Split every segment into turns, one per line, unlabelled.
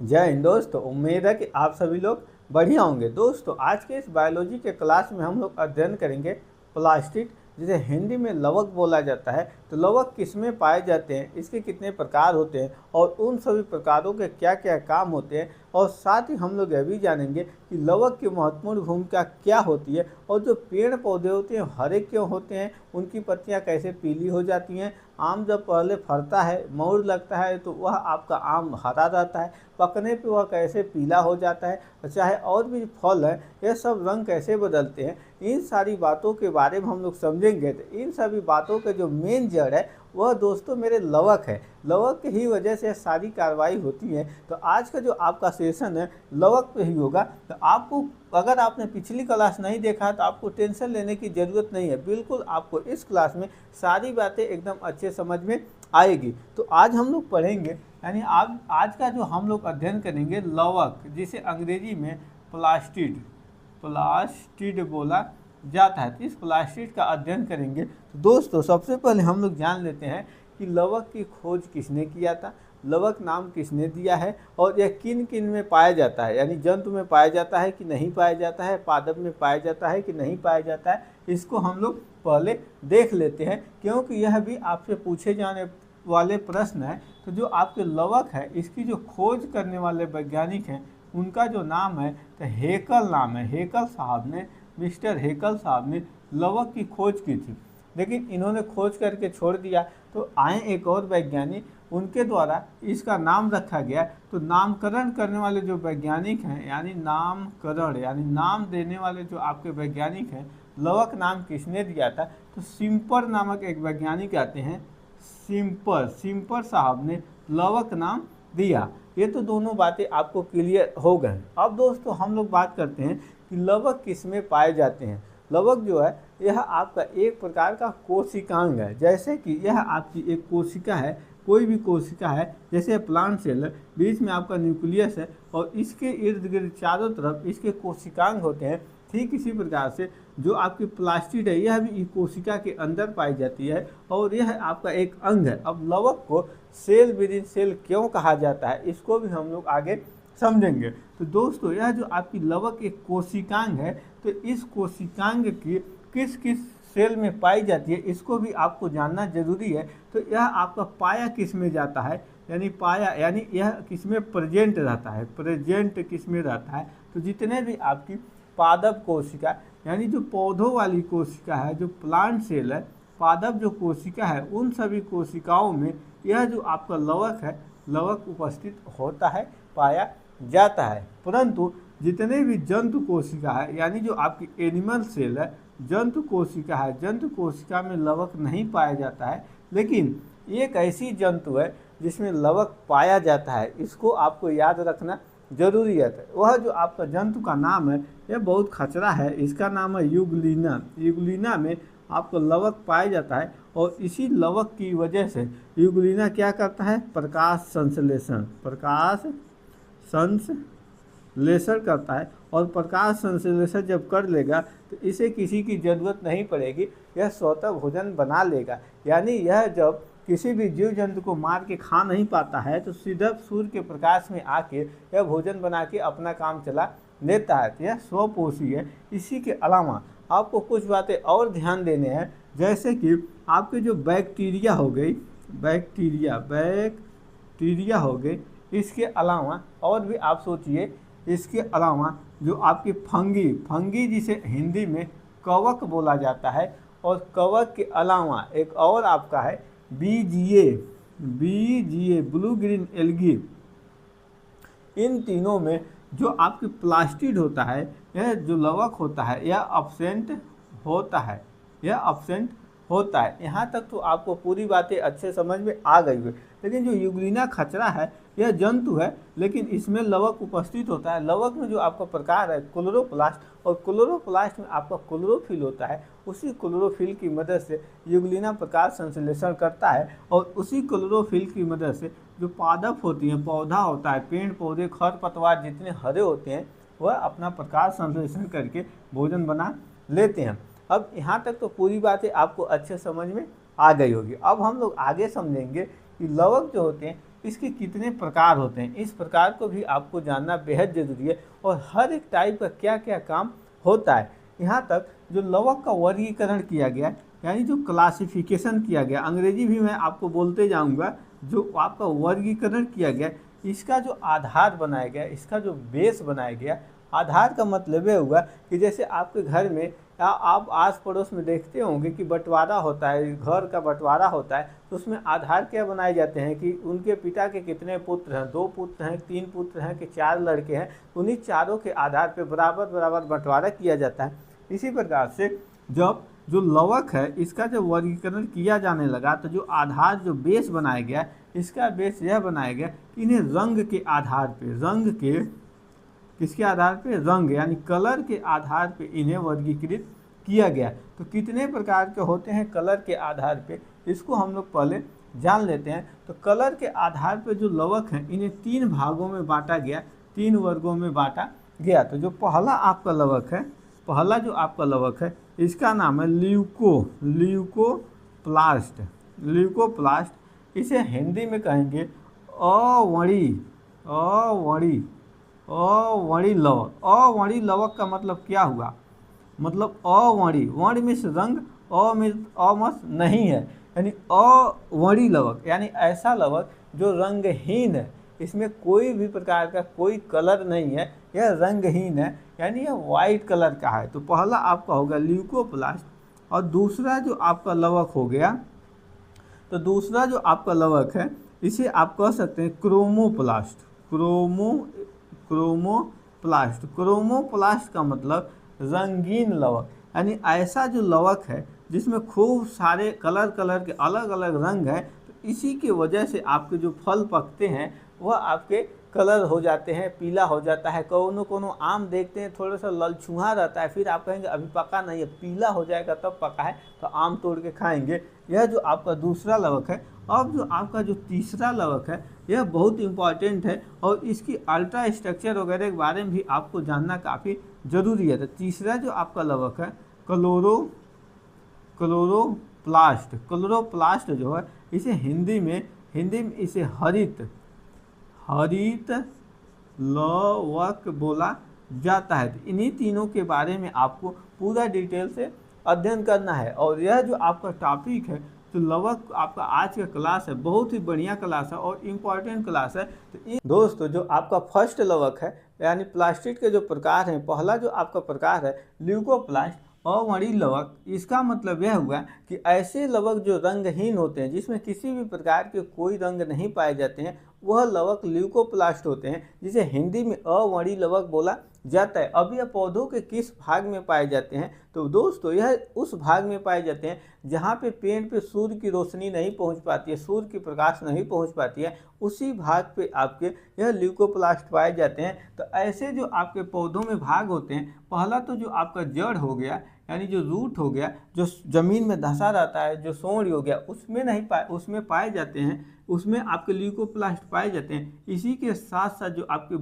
जय हिंद दोस्तों। उम्मीद है कि आप सभी लोग बढ़िया होंगे। दोस्तों आज के इस बायोलॉजी के क्लास में हम लोग अध्ययन करेंगे प्लास्टिड, जिसे हिंदी में लवक बोला जाता है। तो लवक किसमें पाए जाते हैं, इसके कितने प्रकार होते हैं और उन सभी प्रकारों के क्या क्या काम होते हैं, और साथ ही हम लोग यह भी जानेंगे कि लवक की महत्वपूर्ण भूमिका क्या होती है और जो पेड़ पौधे होते हैं हरे क्यों होते हैं, उनकी पत्तियां कैसे पीली हो जाती हैं। आम जब पहले फरता है, मोड़ लगता है, तो वह आपका आम हरा रहता है, पकने पे वह कैसे पीला हो जाता है, चाहे और भी फल है यह सब रंग कैसे बदलते हैं। इन सारी बातों के बारे में हम लोग समझेंगे। तो इन सभी बातों के जो मेन जड़ है वह दोस्तों मेरे लवक है। लवक की ही वजह से सारी कार्रवाई होती है। तो आज का जो आपका सेशन है लवक पे ही होगा। तो आपको, अगर आपने पिछली क्लास नहीं देखा तो आपको टेंशन लेने की ज़रूरत नहीं है। बिल्कुल आपको इस क्लास में सारी बातें एकदम अच्छे समझ में आएगी। तो आज हम लोग पढ़ेंगे, यानी आज का जो हम लोग अध्ययन करेंगे लवक, जिसे अंग्रेजी में प्लास्टिड बोला जाता है। तो इस प्लास्टिड का अध्ययन करेंगे। तो दोस्तों सबसे पहले हम लोग जान लेते हैं कि लवक की खोज किसने किया था, लवक नाम किसने दिया है, और यह किन किन में पाया जाता है, यानी जंतु में पाया जाता है कि नहीं पाया जाता है, पादप में पाया जाता है कि नहीं पाया जाता है। इसको हम लोग पहले देख लेते हैं, क्योंकि यह भी आपसे पूछे जाने वाले प्रश्न है। तो जो आपके लवक है, इसकी जो खोज करने वाले वैज्ञानिक हैं उनका जो नाम है तो हेकल नाम है। हेकल साहब ने, मिस्टर हेकल साहब ने लवक की खोज की थी, लेकिन इन्होंने खोज करके छोड़ दिया। तो आए एक और वैज्ञानिक, उनके द्वारा इसका नाम रखा गया। तो नामकरण करने वाले जो वैज्ञानिक हैं, यानी नामकरण यानी नाम देने वाले जो आपके वैज्ञानिक हैं, लवक नाम किसने दिया था, तो सिम्पर नामक एक वैज्ञानिक आते हैं, सिम्पर साहब ने लवक नाम दिया। ये तो दोनों बातें आपको क्लियर हो गए। अब दोस्तों हम लोग बात करते हैं कि लवक किस में पाए जाते हैं। लवक जो है यह आपका एक प्रकार का कोशिकांग है। जैसे कि यह आपकी एक कोशिका है, कोई भी कोशिका है, जैसे प्लांट सेल है, बीच में आपका न्यूक्लियस है और इसके इर्द गिर्द चारों तरफ इसके कोशिकांग होते हैं। ठीक इसी प्रकार से जो आपकी प्लास्टिड है यह भी कोशिका के अंदर पाई जाती है और यह आपका एक अंग है। अब लवक को सेल विद इन सेल क्यों कहा जाता है, इसको भी हम लोग आगे समझेंगे। तो दोस्तों यह जो आपकी लवक एक कोशिकांग है, तो इस कोशिकांग की किस किस सेल में पाई जाती है इसको भी आपको जानना जरूरी है। तो यह आपका पाया किस में जाता है, यानी पाया यानी यह किस में प्रेजेंट रहता है, प्रेजेंट किस में रहता है। तो जितने भी आपकी पादप कोशिका यानी जो पौधों वाली कोशिका है, जो प्लांट सेल है, पादप जो कोशिका है, उन सभी कोशिकाओं में यह जो आपका लवक है, लवक उपस्थित होता है, पाया जाता है। परंतु जितने भी जंतु कोशिका है, यानी जो आपकी एनिमल सेल है, जंतु कोशिका है, जंतु कोशिका में लवक नहीं पाया जाता है। लेकिन एक ऐसी जंतु है जिसमें लवक पाया जाता है, इसको आपको याद रखना जरूरी है। वह जो आपका जंतु का नाम है यह बहुत खतरा है, इसका नाम है यूग्लिना। यूग्लिना में आपको लवक पाया जाता है और इसी लवक की वजह से यूग्लिना क्या करता है, प्रकाश संश्लेषण करता है। और प्रकाश संश्लेषण जब कर लेगा तो इसे किसी की ज़रूरत नहीं पड़ेगी, यह स्वतः भोजन बना लेगा। यानी यह जब किसी भी जीव जंतु को मार के खा नहीं पाता है तो सीधा सूर्य के प्रकाश में आके यह भोजन बना के अपना काम चला लेता है। तो यह स्वपोषी है। इसी के अलावा आपको कुछ बातें और ध्यान देने हैं, जैसे कि आपके जो बैक्टीरिया हो गई, बैक्टीरिया हो गई, इसके अलावा और भी आप सोचिए, इसके अलावा जो आपकी फंगी जिसे हिंदी में कवक बोला जाता है, और कवक के अलावा एक और आपका है बीजीए ब्लू ग्रीन एल्गी। इन तीनों में जो आपकी प्लास्टिड होता है, यह जो लवक होता है यह अब्सेंट होता है। यहाँ तक तो आपको पूरी बातें अच्छे समझ में आ गई है। लेकिन जो यूग्लिना खचरा है यह जंतु है, लेकिन इसमें लवक उपस्थित होता है। लवक में जो आपका प्रकार है क्लोरोप्लास्ट, और क्लोरोप्लास्ट में आपका क्लोरोफिल होता है। उसी क्लोरोफिल की मदद से यूग्लिना प्रकाश संश्लेषण करता है, और उसी क्लोरोफिल की मदद से जो पादप होती हैं, पौधा होता है, पेड़ पौधे खरपतवार जितने हरे होते हैं, वह अपना प्रकाश संश्लेषण करके भोजन बना लेते हैं। अब यहाँ तक तो पूरी बातें आपको अच्छे समझ में आ गई होगी। अब हम लोग आगे समझेंगे कि लवक जो होते हैं इसके कितने प्रकार होते हैं, इस प्रकार को भी आपको जानना बेहद ज़रूरी है और हर एक टाइप का क्या क्या काम होता है। यहाँ तक जो लवक का वर्गीकरण किया गया, यानी जो क्लासिफिकेशन किया गया, अंग्रेजी भी मैं आपको बोलते जाऊँगा, जो आपका वर्गीकरण किया गया, इसका जो आधार बनाया गया, इसका जो बेस बनाया गया। आधार का मतलब ये हुआ कि जैसे आपके घर में या आप आस पड़ोस में देखते होंगे कि बंटवारा होता है, घर का बंटवारा होता है, तो उसमें आधार क्या बनाए जाते हैं कि उनके पिता के कितने पुत्र हैं, 2 पुत्र हैं, 3 पुत्र हैं कि 4 लड़के हैं, उन्हीं चारों के आधार पर बराबर बराबर बंटवारा किया जाता है। इसी प्रकार से जब जो लवक है इसका जब वर्गीकरण किया जाने लगा, तो जो आधार जो बेस बनाया गया, इसका बेस यह बनाया गया कि इन्हें रंग के आधार पे, रंग के किसके आधार पे, रंग यानी कलर के आधार पे इन्हें वर्गीकृत किया गया। तो कितने प्रकार के होते हैं कलर के आधार पे, इसको हम लोग पहले जान लेते हैं। तो कलर के आधार पे जो लवक हैं इन्हें 3 भागों में बांटा गया, 3 वर्गों में बांटा गया। तो जो पहला आपका लवक है, पहला जो आपका लवक है, इसका नाम है ल्यूकोप्लास्ट। ल्यूकोप्लास्ट इसे हिंदी में कहेंगे अवणी लवक। अवणी लवक का मतलब क्या हुआ, मतलब अवणी, वर्ण मीन्स रंग, अमस नहीं है, यानी अवणी लवक यानी ऐसा लवक जो रंगहीन है, इसमें कोई भी प्रकार का कोई कलर नहीं है, यह रंगहीन है, यानी यह वाइट कलर का है। तो पहला आपका होगा ल्यूकोप्लास्ट। और दूसरा जो आपका लवक हो गया, तो दूसरा जो आपका लवक है इसे आप कह सकते हैं क्रोमोप्लास्ट। क्रोमोप्लास्ट का मतलब रंगीन लवक, यानी ऐसा जो लवक है जिसमें खूब सारे कलर के अलग अलग रंग हैं। तो इसी की वजह से आपके जो फल पकते हैं वह आपके कलर हो जाते हैं, पीला हो जाता है। कोनो आम देखते हैं थोड़ा सा ललछुहा रहता है, फिर आप कहेंगे अभी पका नहीं है, पीला हो जाएगा तब पका है, तो आम तोड़ के खाएंगे। यह जो आपका दूसरा लवक है। अब जो आपका जो तीसरा लवक है यह बहुत इंपॉर्टेंट है और इसकी अल्ट्रा स्ट्रक्चर वगैरह के बारे में भी आपको जानना काफ़ी ज़रूरी है। तो तीसरा जो आपका लवक है क्लोरोप्लास्ट जो है, इसे हिंदी में इसे हरित लवक बोला जाता है। तो इन्हीं तीनों के बारे में आपको पूरा डिटेल से अध्ययन करना है। और यह जो आपका टॉपिक है, तो लवक आपका आज का क्लास है, बहुत ही बढ़िया क्लास है और इम्पॉर्टेंट क्लास है। तो दोस्तों जो आपका फर्स्ट लवक है, यानी प्लास्टिड के जो प्रकार हैं, पहला जो आपका प्रकार है ल्यूकोप्लास्ट अवणी लवक, इसका मतलब यह हुआ कि ऐसे लवक जो रंगहीन होते हैं, जिसमें किसी भी प्रकार के कोई रंग नहीं पाए जाते हैं, वह लवक ल्यूकोप्लास्ट होते हैं, जिसे हिंदी में अवणी लवक बोला जाता है। अब यह पौधों के किस भाग में पाए जाते हैं, तो दोस्तों यह उस भाग में पाए जाते हैं जहाँ पे पेड़ पे सूर्य की रोशनी नहीं पहुँच पाती है, सूर्य की प्रकाश नहीं पहुँच पाती है, उसी भाग पे आपके यह ल्यूकोप्लास्ट पाए जाते हैं। तो ऐसे जो आपके पौधों में भाग होते हैं, पहला तो जो आपका जड़ हो गया, यानी जो रूट हो गया, जो ज़मीन में धंसा रहता है, जो सोंड हो गया, उसमें पाए जाते हैं, उसमें आपके ल्यूकोप्लास्ट पाए जाते हैं। इसी के साथ साथ जो आपके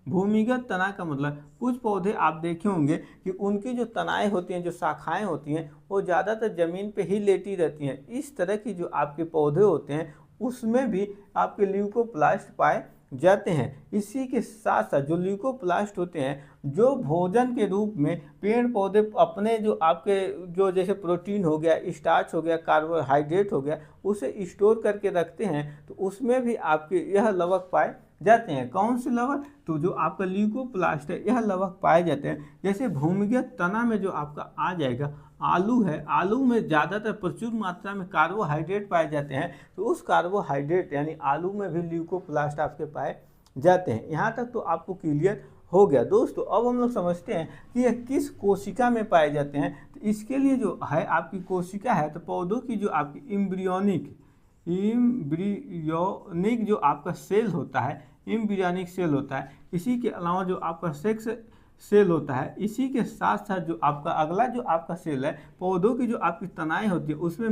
भूमिगत तना का मतलब कुछ पौधे आप देखे होंगे कि उनकी जो तनाएं होती हैं, जो शाखाएं होती हैं, वो ज़्यादातर ज़मीन पे ही लेटी रहती हैं। इस तरह की जो आपके पौधे होते हैं उसमें भी आपके ल्यूकोप्लास्ट पाए जाते हैं। इसी के साथ साथ जो ल्यूकोप्लास्ट होते हैं, जो भोजन के रूप में पेड़ पौधे अपने जो आपके जो जैसे प्रोटीन हो गया, स्टार्च हो गया, कार्बोहाइड्रेट हो गया, उसे स्टोर करके रखते हैं, तो उसमें भी आपके यह लवक पाए जाते हैं। कौन से लवक, तो जो आपका ल्यूकोप्लास्ट है यह लवक पाए जाते हैं। जैसे भूमिगत तना में जो आपका आ जाएगा आलू है, आलू में ज़्यादातर प्रचुर मात्रा में कार्बोहाइड्रेट पाए जाते हैं, तो उस कार्बोहाइड्रेट यानी आलू में भी ल्यूकोप्लास्ट आपके पाए जाते हैं। यहाँ तक तो आपको क्लियर हो गया। दोस्तों अब हम लोग समझते हैं कि यह किस कोशिका में पाए जाते हैं। तो इसके लिए जो है आपकी कोशिका है, तो पौधों की जो आपकी इम्ब्रियोनिक जो आपका सेल होता है, इम्ब्रियोनिक सेल होता है, इसी के अलावा जो आपका सेक्स सेल होता है, इसी के साथ साथ जो आपका अगला जो आपका सेल है, पौधों की जो आपकी तनाएं होती है, उसमें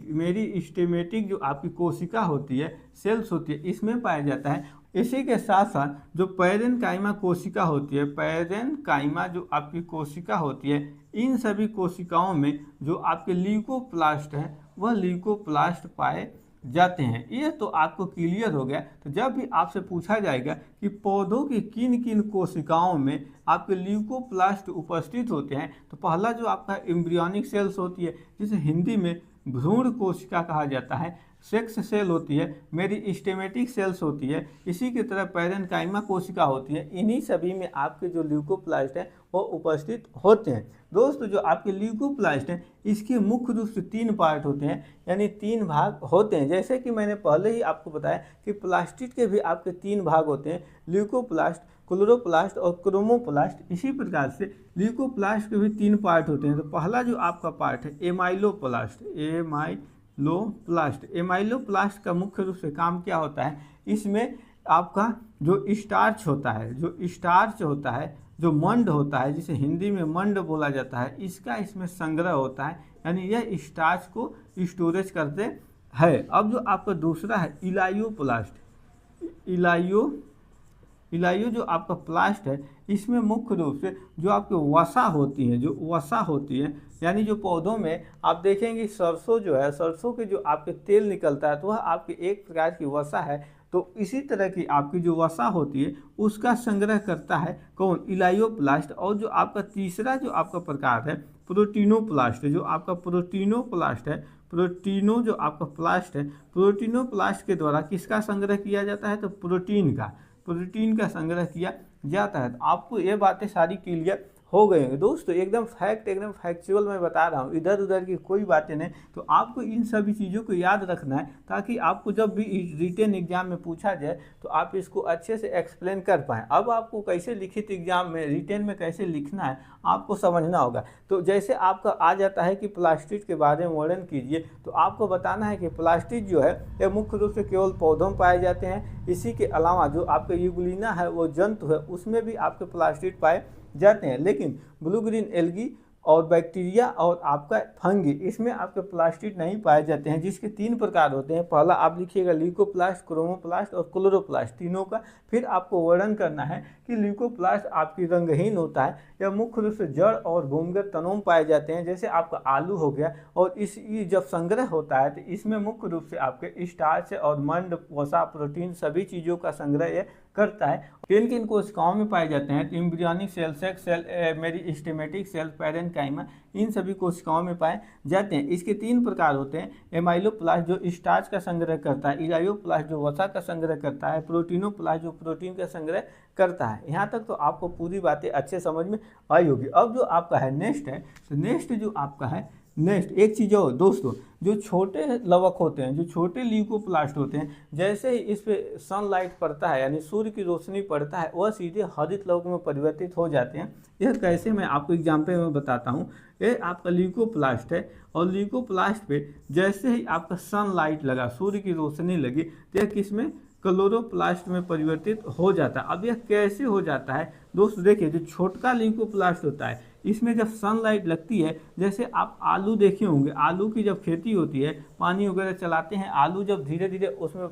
मेरिस्टेमेटिक जो आपकी कोशिका होती है, सेल्स होती है, इसमें पाया जाता है। इसी के साथ साथ जो पैरेन्काइमा कोशिका होती है, पैरेन्काइमा जो आपकी कोशिका होती है, इन सभी कोशिकाओं में जो आपके ल्यूकोप्लास्ट हैं वह ल्यूकोप्लास्ट पाए जाते हैं। ये तो आपको क्लियर हो गया। तो जब भी आपसे पूछा जाएगा कि पौधों की किन किन कोशिकाओं में आपके ल्यूकोप्लास्ट उपस्थित होते हैं, तो पहला जो आपका एम्ब्रियोनिक सेल्स होती है, जिसे हिंदी में भ्रूण कोशिका कहा जाता है, सेक्स सेल होती है, मेरिस्टेमेटिक सेल्स होती है, इसी की तरह पैरेन्काइमा कोशिका होती है। इन्हीं सभी में आपके जो ल्यूकोप्लास्ट हैं वो उपस्थित होते हैं। दोस्तों, जो आपके ल्यूकोप्लास्ट हैं इसके मुख्य रूप से 3 पार्ट होते हैं, यानी 3 भाग होते हैं। जैसे कि मैंने पहले ही आपको बताया कि प्लास्टिड के भी आपके 3 भाग होते हैं, ल्यूकोप्लास्ट, क्लोरोप्लास्ट और क्रोमोप्लास्ट। इसी प्रकार से ल्यूकोप्लास्ट के भी 3 पार्ट होते हैं। तो पहला जो आपका पार्ट है एमाइलोप्लास्ट, एमाइलोप्लास्ट का मुख्य रूप से काम क्या होता है, इसमें आपका जो स्टार्च होता है, जो मंड होता है, जिसे हिंदी में मंड बोला जाता है, इसका इसमें संग्रह होता है, यानी यह स्टार्च को स्टोरेज करते हैं। अब जो आपका दूसरा है इलायोप्लास्ट, इलायो जो आपका प्लास्ट है, इसमें मुख्य रूप से जो आपकी वसा होती है, यानी जो पौधों में आप देखेंगे सरसों जो है, सरसों के जो आपके तेल निकलता है तो वह आपकी एक प्रकार की वसा है। तो इसी तरह की आपकी जो वसा होती है उसका संग्रह करता है कौन, इलायोप्लास्ट। और जो आपका तीसरा जो आपका प्रकार है प्रोटीनोप्लास्ट, जो आपका प्रोटीनोप्लास्ट है, जो आपका प्लास्ट है, प्रोटीनोप्लास्ट के द्वारा किसका संग्रह किया जाता है, तो प्रोटीन का संग्रह किया जाता है। तो आपको ये बातें सारी क्लियर हो गए होंगे। दोस्तों, एकदम फैक्चुअल मैं बता रहा हूँ, इधर उधर की कोई बातें नहीं। तो आपको इन सभी चीज़ों को याद रखना है, ताकि आपको जब भी रिटन एग्जाम में पूछा जाए तो आप इसको अच्छे से एक्सप्लेन कर पाएँ। अब आपको कैसे लिखित एग्जाम में, रिटन में कैसे लिखना है आपको समझना होगा। तो जैसे आपका आ जाता है कि प्लास्टिड के बारे में वर्णन कीजिए, तो आपको बताना है कि प्लास्टिड जो है यह मुख्य रूप से केवल पौधों में पाए जाते हैं। इसी के अलावा जो आपका यूग्लिना है, वो जंतु है, उसमें भी आपके प्लास्टिड पाए जाते हैं। लेकिन ब्लू ग्रीन एल्गी और बैक्टीरिया और आपका फंगी, इसमें आपके प्लास्टिड नहीं पाए जाते हैं, जिसके 3 प्रकार होते हैं। पहला आप लिखिएगा ल्यूकोप्लास्ट, क्रोमोप्लास्ट और क्लोरोप्लास्ट, तीनों का। फिर आपको वर्णन करना है कि ल्यूकोप्लास्ट आपकी रंगहीन होता है, यह मुख्य रूप से जड़ और भूमिगत तनों में पाए जाते हैं, जैसे आपका आलू हो गया। और इस जब संग्रह होता है तो इसमें मुख्य रूप से आपके स्टार्च और मंड, वसा, प्रोटीन सभी चीज़ों का संग्रह यह करता है। किन किन कोशिकाओं में पाए जाते हैं, तो embryonic cell, sex cell, meristematic cell, parenchyma, इन सभी कोशिकाओं में पाए जाते हैं। इसके 3 प्रकार होते हैं, एमाइलोप्लास्ट जो स्टार्च का संग्रह करता है, इलायोप्लास्ट जो वसा का संग्रह करता है, प्रोटीनोप्लास्ट जो प्रोटीन का संग्रह करता है। यहाँ तक तो आपको पूरी बातें अच्छे समझ में आई होगी। अब जो आपका है नेक्स्ट है, तो नेक्स्ट जो आपका है, नेक्स्ट एक चीज़ और दोस्तों, जो छोटे लवक होते हैं, जो छोटे ल्यूकोप्लास्ट होते हैं, जैसे ही इस पे सनलाइट पड़ता है, यानी सूर्य की रोशनी पड़ता है, वह सीधे हरित लवक में परिवर्तित हो जाते हैं। यह कैसे, मैं आपको एग्जाम्पल में बताता हूँ। ये आपका ल्यूकोप्लास्ट है, और ल्यूकोप्लास्ट पे जैसे ही आपका सनलाइट लगा, सूर्य की रोशनी लगी, तो यह किस में, क्लोरोप्लास्ट में परिवर्तित हो जाता है। अब यह कैसे हो जाता है दोस्तों, देखिए जो छोटका ल्यूकोप्लास्ट होता है, इसमें जब सनलाइट लगती है, जैसे आप आलू देखे होंगे, आलू की जब खेती होती है, पानी वगैरह चलाते हैं, आलू जब धीरे धीरे उसमें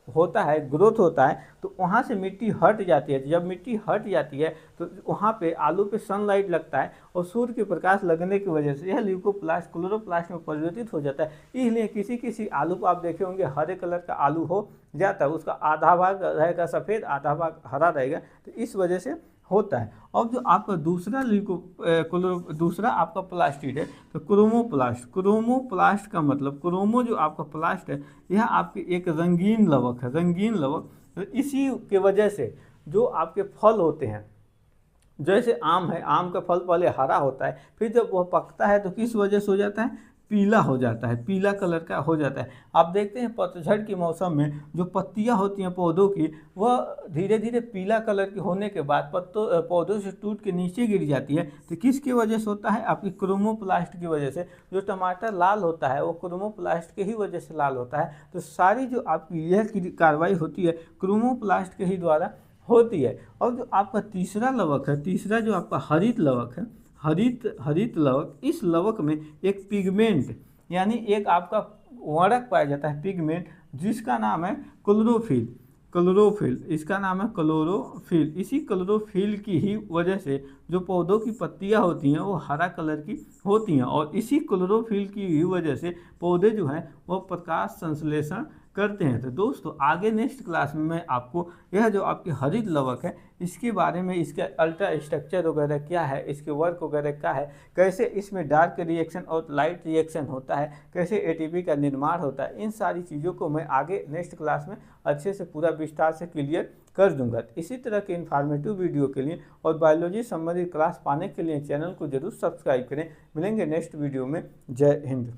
होता है, ग्रोथ होता है, तो वहाँ से मिट्टी हट जाती है। जब मिट्टी हट जाती है तो वहाँ पे आलू पे सनलाइट लगता है, और सूर्य के प्रकाश लगने की वजह से यह ल्यूकोप्लास्ट क्लोरोप्लास्ट में परिवर्तित हो जाता है। इसलिए किसी किसी आलू को आप देखे होंगे हरे कलर का आलू हो जाता है, उसका आधा भाग रहेगा सफ़ेद, आधा भाग हरा रहेगा, तो इस वजह से होता है। और जो आपका दूसरा आपका प्लास्टिड है, तो क्रोमोप्लास्ट का मतलब, क्रोमो जो आपका प्लास्ट है, यह आपकी एक रंगीन लवक है, तो इसी के वजह से जो आपके फल होते हैं, जैसे आम है, आम का फल पहले हरा होता है, फिर जब वह पकता है तो किस वजह से हो जाता है, पीला हो जाता है, पीला कलर का हो जाता है। आप देखते हैं पतझड़ के मौसम में जो पत्तियां होती हैं पौधों की, वह धीरे धीरे पीला कलर की होने के बाद पौधों से टूट के नीचे गिर जाती है। तो किसकी वजह से होता है, आपकी क्रोमोप्लास्ट की वजह से। जो टमाटर लाल होता है वो क्रोमोप्लास्ट के ही वजह से लाल होता है। तो सारी जो आपकी यह कार्रवाई होती है क्रोमोप्लास्ट के ही द्वारा होती है। और जो आपका तीसरा लवक है, तीसरा जो आपका हरित लवक है, हरित लवक, इस लवक में एक पिगमेंट, यानी एक आपका वर्णक पाया जाता है, पिगमेंट, जिसका नाम है क्लोरोफिल। क्लोरोफिल, इसका नाम है क्लोरोफिल। इसी क्लोरोफिल की ही वजह से जो पौधों की पत्तियां होती हैं वो हरा कलर की होती हैं, और इसी क्लोरोफिल की ही वजह से पौधे जो हैं वो प्रकाश संश्लेषण करते हैं। तो दोस्तों आगे नेक्स्ट क्लास में मैं आपको यह जो आपकी हरित लवक है इसके बारे में, इसका अल्ट्रा स्ट्रक्चर वगैरह क्या है, इसके वर्क वगैरह क्या है, कैसे इसमें डार्क रिएक्शन और लाइट रिएक्शन होता है, कैसे एटीपी का निर्माण होता है, इन सारी चीज़ों को मैं आगे नेक्स्ट क्लास में अच्छे से पूरा विस्तार से क्लियर कर दूंगा। इसी तरह के इन्फॉर्मेटिव वीडियो के लिए और बायोलॉजी संबंधित क्लास पाने के लिए चैनल को जरूर सब्सक्राइब करें। मिलेंगे नेक्स्ट वीडियो में। जय हिंद।